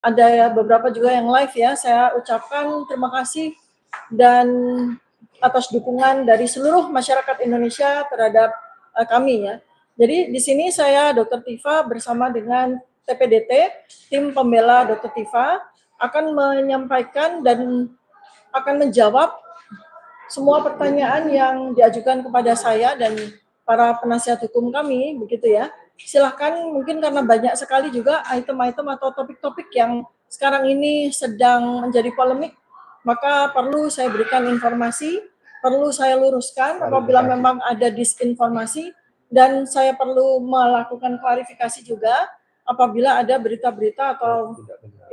ada beberapa juga yang live ya. Saya ucapkan terima kasih dan atas dukungan dari seluruh masyarakat Indonesia terhadap kami ya. Jadi di sini saya Dr. Tifa bersama dengan TPDT, tim pembela Dr. Tifa, akan menyampaikan dan akan menjawab semua pertanyaan yang diajukan kepada saya dan para penasihat hukum kami, begitu ya. Silahkan, mungkin karena banyak sekali juga item-item atau topik-topik yang sekarang ini sedang menjadi polemik, maka perlu saya berikan informasi, perlu saya luruskan apabila memang ada disinformasi, dan saya perlu melakukan klarifikasi juga apabila ada berita-berita atau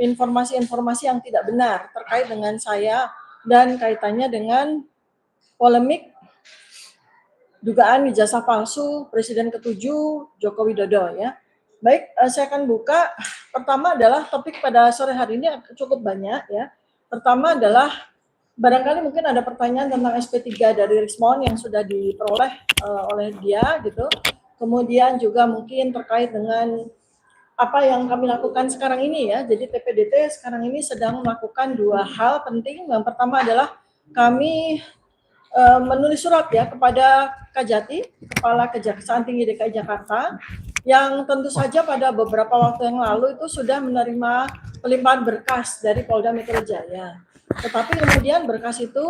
informasi-informasi yang tidak benar terkait dengan saya dan kaitannya dengan polemik dugaan ijazah palsu Presiden ke-7 Joko Widodo ya. Baik, saya akan buka. Pertama adalah topik pada sore hari ini cukup banyak ya. Pertama adalah barangkali mungkin ada pertanyaan tentang SP3 dari Rismond yang sudah diperoleh oleh dia gitu. Kemudian juga mungkin terkait dengan apa yang kami lakukan sekarang ini ya. Jadi TPDT sekarang ini sedang melakukan dua hal penting. Yang pertama adalah kami menulis surat ya kepada Kajati, Kepala Kejaksaan Tinggi DKI Jakarta, yang tentu saja pada beberapa waktu yang lalu itu sudah menerima pelimpahan berkas dari Polda Metro Jaya. Tetapi kemudian berkas itu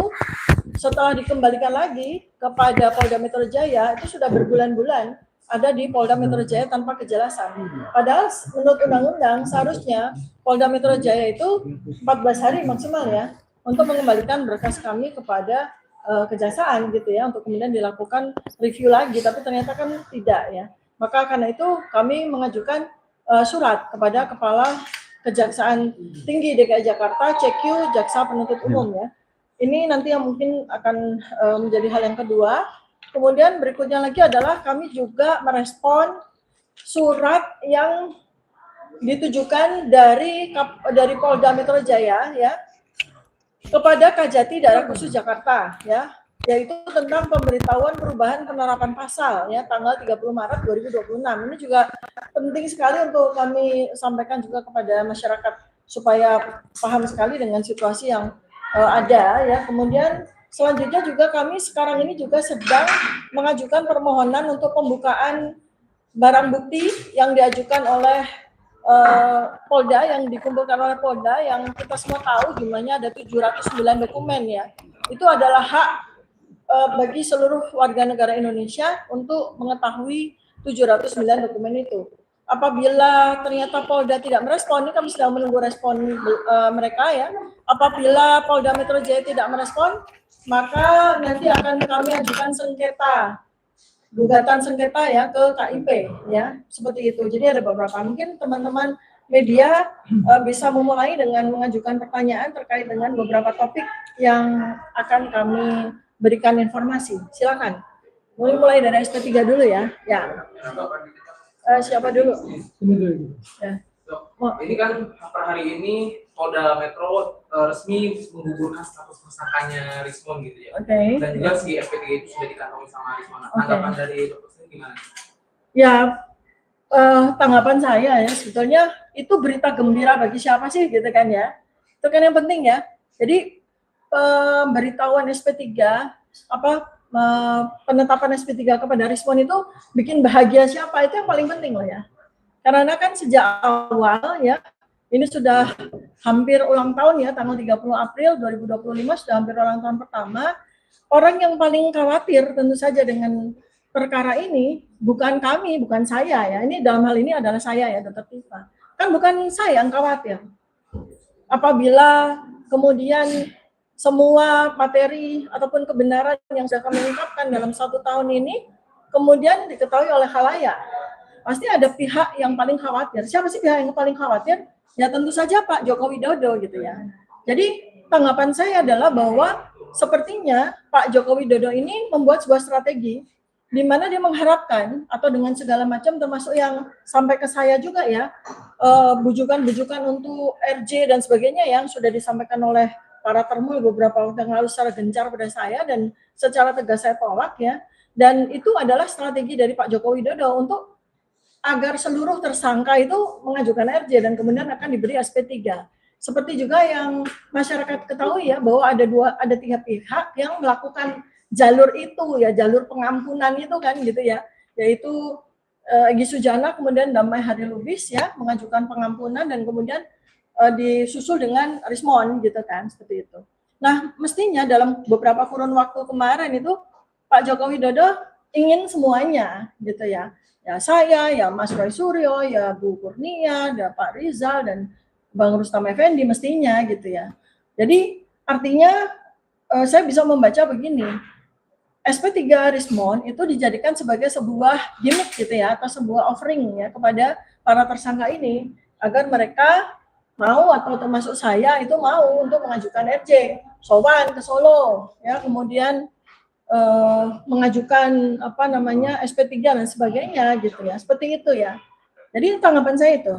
setelah dikembalikan lagi kepada Polda Metro Jaya itu sudah berbulan-bulan ada di Polda Metro Jaya tanpa kejelasan. Padahal menurut undang-undang seharusnya Polda Metro Jaya itu 14 hari maksimal ya untuk mengembalikan berkas kami kepada kejaksaan gitu ya untuk kemudian dilakukan review lagi, tapi ternyata kan tidak ya. Maka karena itu kami mengajukan surat kepada Kepala Kejaksaan Tinggi DKI Jakarta, CQ Jaksa Penuntut Umum ya. Ini nanti yang mungkin akan menjadi hal yang kedua. Kemudian berikutnya lagi adalah kami juga merespon surat yang ditujukan dari Polda Metro Jaya ya kepada Kajati Daerah Khusus Jakarta ya, yaitu tentang pemberitahuan perubahan penerapan pasal ya tanggal 30 Maret 2026. Ini juga penting sekali untuk kami sampaikan juga kepada masyarakat supaya paham sekali dengan situasi yang ada ya. Kemudian selanjutnya juga kami sekarang ini juga sedang mengajukan permohonan untuk pembukaan barang bukti yang diajukan oleh Polda, yang dikumpulkan oleh Polda, yang kita semua tahu jumlahnya ada 709 dokumen ya. Itu adalah hak bagi seluruh warga negara Indonesia untuk mengetahui 709 dokumen itu. Apabila ternyata Polda tidak merespon, ini kami sedang menunggu respon mereka ya. Apabila Polda Metro Jaya tidak merespon, maka nanti akan kami ajukan sengketa, gugatan sengketa ya ke KIP ya, seperti itu. Jadi ada beberapa, mungkin teman-teman media bisa memulai dengan mengajukan pertanyaan terkait dengan beberapa topik yang akan kami berikan informasi. Silakan. Mulai dari SP3 dulu ya. Ya. Siapa dulu? Ya. Oh. Ini kan per hari ini Polda Metro resmi menggugurkan status tersangkanya Rismond gitu ya. Okay. Dan juga si SP3 itu sudah dikantongi sama Rismond. Tanggapan dari Dr. Sini gimana? Ya, tanggapan saya ya sebetulnya itu berita gembira bagi siapa sih gitu kan ya. Itu kan yang penting ya. Jadi pemberitahuan SP3 penetapan SP3 kepada Rismond itu bikin bahagia siapa, itu yang paling penting loh ya. Karena kan sejak awal ya, ini sudah hampir ulang tahun ya, tanggal 30 April 2025 sudah hampir ulang tahun pertama. Orang yang paling khawatir tentu saja dengan perkara ini bukan kami, bukan saya ya. Ini dalam hal ini adalah saya ya, Dr. Tifa. Kan bukan saya yang khawatir. Apabila kemudian semua materi ataupun kebenaran yang sudah kami ungkapkan dalam 1 tahun ini kemudian diketahui oleh khalayak, pasti ada pihak yang paling khawatir. Siapa sih pihak yang paling khawatir? Ya tentu saja Pak Joko Widodo gitu ya. Jadi tanggapan saya adalah bahwa sepertinya Pak Joko Widodo ini membuat sebuah strategi di mana dia mengharapkan atau dengan segala macam termasuk yang sampai ke saya juga ya, bujukan-bujukan untuk RJ dan sebagainya yang sudah disampaikan oleh para termul beberapa waktu yang lalu secara gencar pada saya dan secara tegas saya tolak ya. Dan itu adalah strategi dari Pak Joko Widodo untuk agar seluruh tersangka itu mengajukan RJ dan kemudian akan diberi SP3. Seperti juga yang masyarakat ketahui ya, bahwa ada tiga pihak yang melakukan jalur itu ya, jalur pengampunan itu kan gitu ya, yaitu Egy Sujana, kemudian Damai Hari Lubis ya mengajukan pengampunan dan kemudian disusul dengan Rismon gitu kan, seperti itu. Nah, mestinya dalam beberapa kurun waktu kemarin itu Pak Joko Widodo ingin semuanya gitu ya. Ya saya, ya Mas Roy Suryo, ya Bu Kurnia, ada Pak Rizal dan Bang Rustam Effendi mestinya gitu ya. Jadi artinya saya bisa membaca begini, SP3 Rismon itu dijadikan sebagai sebuah gimmick gitu ya, atau sebuah offering ya kepada para tersangka ini agar mereka mau, atau termasuk saya itu mau untuk mengajukan RJ, sowan ke Solo ya, kemudian mengajukan apa namanya SP3 dan sebagainya gitu ya, seperti itu ya. Jadi tanggapan saya itu.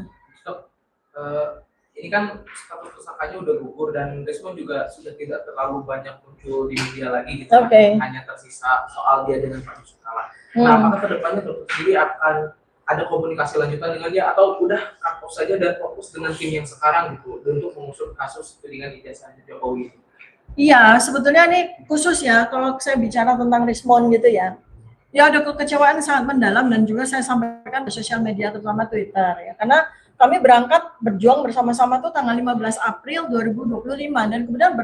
Ini kan status tersangkanya udah gugur dan Rismon juga sudah tidak terlalu banyak muncul di media lagi gitu. Hanya tersisa soal dia dengan Pak Yusuf Kala. Nah, apakah kedepannya dokter sendiri akan ada komunikasi lanjutan dengan dia atau udah kapok saja dan fokus dengan tim yang sekarang gitu untuk mengusut kasus dengan ijazah Jokowi? Iya, sebetulnya ini khusus ya kalau saya bicara tentang Rismon gitu ya. Ya ada kekecewaan sangat mendalam dan juga saya sampaikan di sosial media terutama Twitter ya. Karena kami berangkat berjuang bersama-sama tuh tanggal 15 April 2025 dan kemudian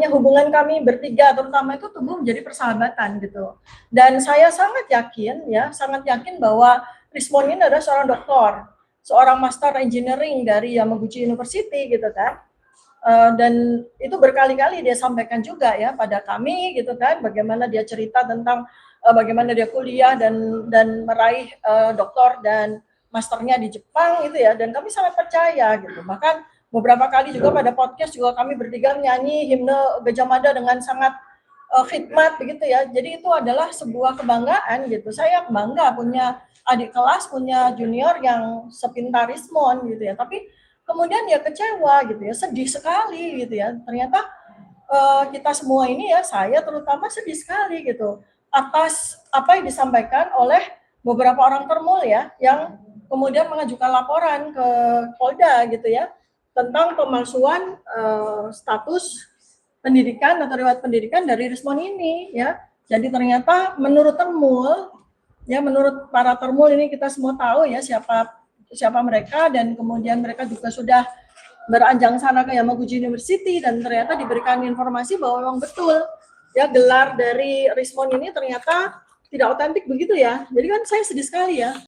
hubungan kami bertiga terutama itu tumbuh menjadi persahabatan gitu. Dan saya sangat yakin bahwa Rismon ini adalah seorang doktor, seorang master engineering dari Yamaguchi University gitu kan. Dan itu berkali-kali dia sampaikan juga ya pada kami gitu kan, bagaimana dia cerita tentang bagaimana dia kuliah dan meraih doktor dan masternya di Jepang gitu ya, dan kami sangat percaya gitu. Bahkan beberapa kali juga pada podcast juga kami bertiga nyanyi himne Gajah Mada dengan sangat khidmat begitu ya. Jadi itu adalah sebuah kebanggaan gitu. Saya bangga punya adik kelas, punya junior yang sepintar Rismon gitu ya. Tapi kemudian ya kecewa gitu ya, sedih sekali gitu ya. Ternyata kita semua ini ya, saya terutama sedih sekali gitu atas apa yang disampaikan oleh beberapa orang termul ya, yang kemudian mengajukan laporan ke Polda gitu ya tentang pemalsuan status pendidikan atau riwayat pendidikan dari Rismon ini ya. Jadi ternyata menurut termul ya, menurut para termul ini kita semua tahu ya siapa mereka, dan kemudian mereka juga sudah beranjang sana ke Yamaguchi University dan ternyata diberikan informasi bahwa memang betul ya gelar dari Rismon ini ternyata tidak otentik begitu ya. Jadi kan saya sedih sekali ya.